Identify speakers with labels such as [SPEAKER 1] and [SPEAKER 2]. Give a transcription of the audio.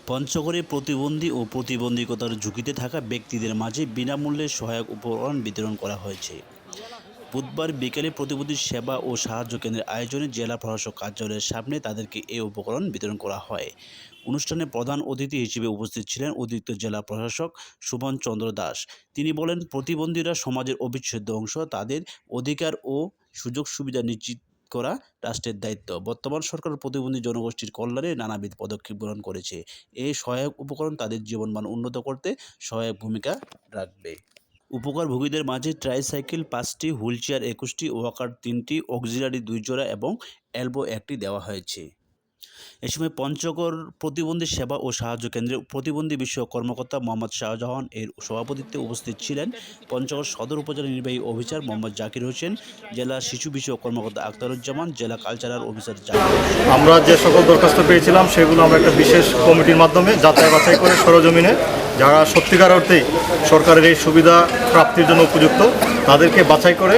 [SPEAKER 1] পঞ্চগড়ে প্রতিবন্ধী ও প্রতিবন্ধকতার ঝুঁকিতে থাকা ব্যক্তিদের মাঝে বিনামূল্যে সহায়ক উপকরণ বিতরণ করা হয়েছে। বুধবার বিকেলে প্রতিবন্ধী সেবা ও সাহায্য কেন্দ্রের আয়োজনে জেলা প্রশাসক কার্যালয়ের সামনে তাদেরকে এই উপকরণ বিতরণ করা হয়। অনুষ্ঠানে প্রধান অতিথি হিসেবে উপস্থিত ছিলেন অতিরিক্ত জেলা প্রশাসক সুমন চন্দ্র দাস। তিনি বলেন, প্রতিবন্ধীরা সমাজের অবিচ্ছেদ্য অংশ, তাদের অধিকার ও সুযোগ সুবিধা নিশ্চিত করা রাষ্ট্রের দায়িত্ব। বর্তমান সরকার প্রতিবন্ধী জনগোষ্ঠীর কল্যাণে নানাবিধ পদক্ষেপ গ্রহণ করেছে। এই সহায়ক উপকরণ তাদের জীবনমান উন্নত করতে সহায়ক ভূমিকা রাখবে। উপকারভোগীদের মাঝে ট্রাইসাইকেল ৫টি, হুইলচেয়ার ২১টি, ওয়াকার ৩টি, অক্সিলারি ২ জোড়া এবং এলবো ১টি দেওয়া হয়েছে। এ সময় পঞ্চগড় প্রতিবন্ধী সেবা ও সাহায্য কেন্দ্রের প্রতিবন্ধী বিষয়ক কর্মকর্তা মোহাম্মদ শাহজাহান এর সভাপতিত্বে উপস্থিত ছিলেন পঞ্চগড় সদর উপজেলা নির্বাহী অফিসার মোহাম্মদ জাকির হোসেন, জেলা শিশু বিষয়ক কর্মকর্তা আখতারুজ্জামান, জেলা কালচারাল অফিসার জাকির হোসেন।
[SPEAKER 2] আমরা যে সকল দরখাস্ত পেয়েছিলাম সেগুলো আমরা একটা বিশেষ কমিটির মাধ্যমে যাচাই বাছাই করে সরজমিনে যারা সত্যিকার অর্থেই সরকারের এই সুবিধা প্রাপ্তির জন্য উপযুক্ত তাদেরকে বাছাই করে